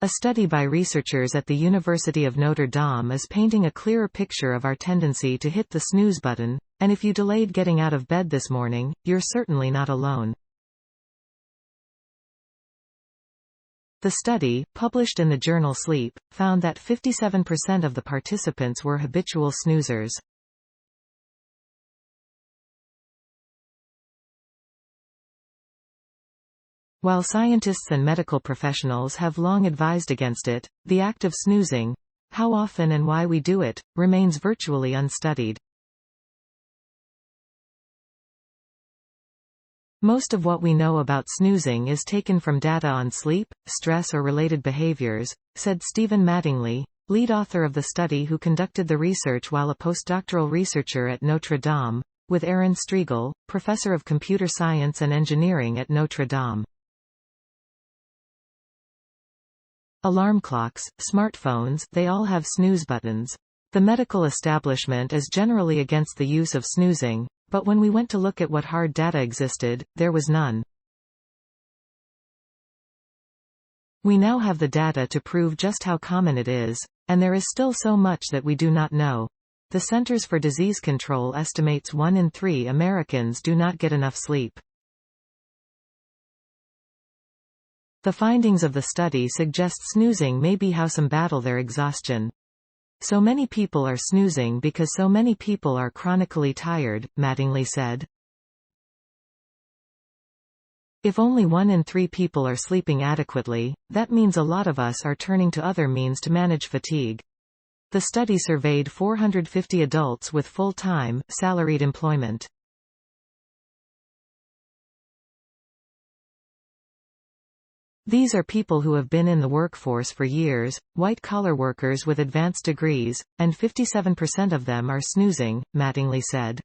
A study by researchers at the University of Notre Dame is painting a clearer picture of our tendency to hit the snooze button, and if you delayed getting out of bed this morning, you're certainly not alone. The study, published in the journal Sleep, found that 57% of the participants were habitual snoozers. While scientists and medical professionals have long advised against it, the act of snoozing, how often and why we do it, remains virtually unstudied. Most of what we know about snoozing is taken from data on sleep, stress or related behaviors, said Stephen Mattingly, lead author of the study who conducted the research while a postdoctoral researcher at Notre Dame, with Aaron Striegel, professor of computer science and engineering at Notre Dame. Alarm clocks, smartphones, they all have snooze buttons. The medical establishment is generally against the use of snoozing, but when we went to look at what hard data existed, there was none. We now have the data to prove just how common it is, and there is still so much that we do not know. The Centers for Disease Control estimates 1 in 3 Americans do not get enough sleep. The findings of the study suggest snoozing may be how some battle their exhaustion. So many people are snoozing because so many people are chronically tired, Mattingly said. If only 1 in 3 people are sleeping adequately, that means a lot of us are turning to other means to manage fatigue. The study surveyed 450 adults with full-time, salaried employment. These are people who have been in the workforce for years, white-collar workers with advanced degrees, and 57% of them are snoozing, Mattingly said.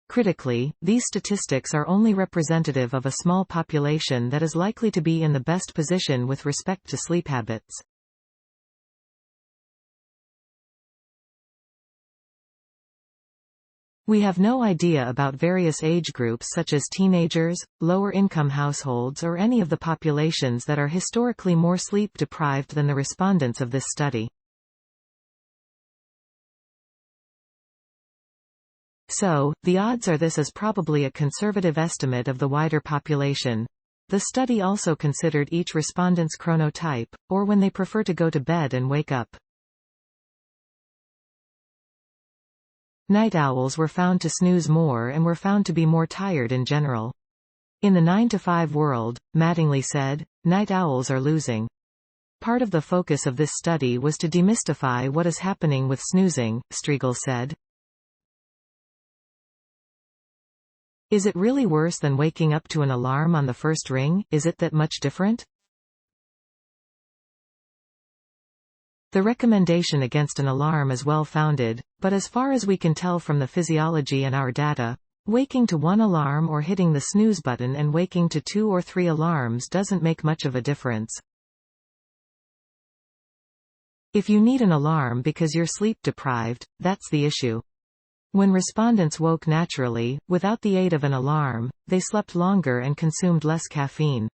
Critically, these statistics are only representative of a small population that is likely to be in the best position with respect to sleep habits. We have no idea about various age groups such as teenagers, lower-income households or any of the populations that are historically more sleep-deprived than the respondents of this study. So, the odds are this is probably a conservative estimate of the wider population. The study also considered each respondent's chronotype, or when they prefer to go to bed and wake up. Night owls were found to snooze more and were found to be more tired in general. In the 9-to-5 world, Mattingly said, night owls are losing. Part of the focus of this study was to demystify what is happening with snoozing, Striegel said. Is it really worse than waking up to an alarm on the first ring? Is it that much different? The recommendation against an alarm is well-founded, but as far as we can tell from the physiology and our data, waking to one alarm or hitting the snooze button and waking to 2 or 3 alarms doesn't make much of a difference. If you need an alarm because you're sleep-deprived, that's the issue. When respondents woke naturally, without the aid of an alarm, they slept longer and consumed less caffeine.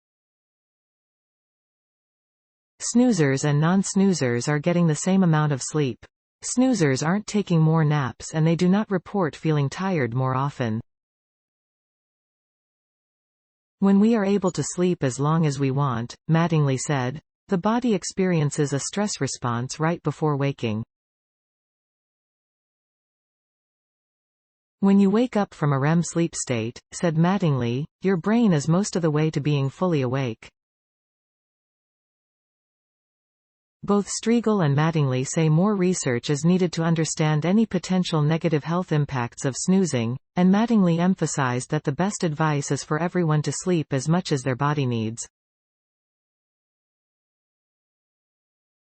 Snoozers and non-snoozers are getting the same amount of sleep. Snoozers aren't taking more naps and they do not report feeling tired more often. When we are able to sleep as long as we want, Mattingly said, the body experiences a stress response right before waking. When you wake up from a REM sleep state, said Mattingly, your brain is most of the way to being fully awake. Both Striegel and Mattingly say more research is needed to understand any potential negative health impacts of snoozing, and Mattingly emphasized that the best advice is for everyone to sleep as much as their body needs.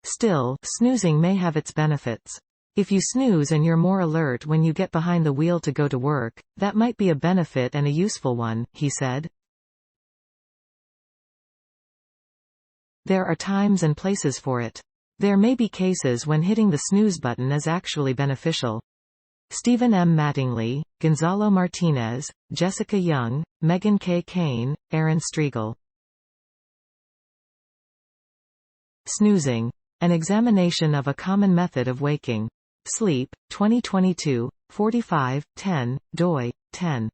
Still, snoozing may have its benefits. If you snooze and you're more alert when you get behind the wheel to go to work, that might be a benefit and a useful one, he said. There are times and places for it. There may be cases when hitting the snooze button is actually beneficial. Stephen M. Mattingly, Gonzalo Martinez, Jessica Young, Megan K. Kane, Aaron Striegel. Snoozing. An examination of a common method of waking. Sleep, 2022, 45, 10, doi, 10.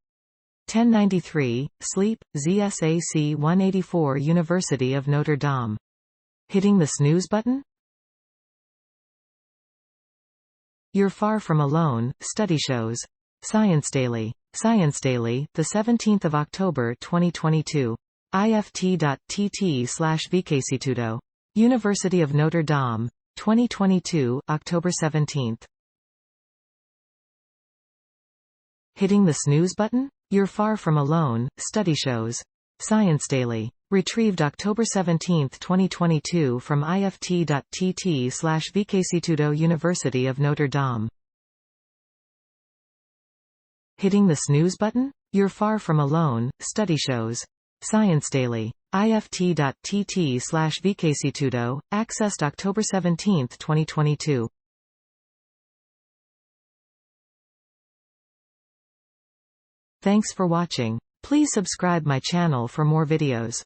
1093, Sleep, ZSAC 184 University of Notre Dame. Hitting the snooze button? You're far from alone, study shows. Science Daily. Science Daily, 17 October 2022. ift.tt/vkctudo. University of Notre Dame. 2022, October 17. Hitting the snooze button? You're far from alone, study shows. Science Daily. Retrieved October 17, 2022 from ift.tt/vkctudo University of Notre Dame. Hitting the snooze button? You're far from alone, study shows. Science Daily. ift.tt/vkctudo, accessed October 17, 2022. Thanks for watching. Please subscribe my channel for more videos.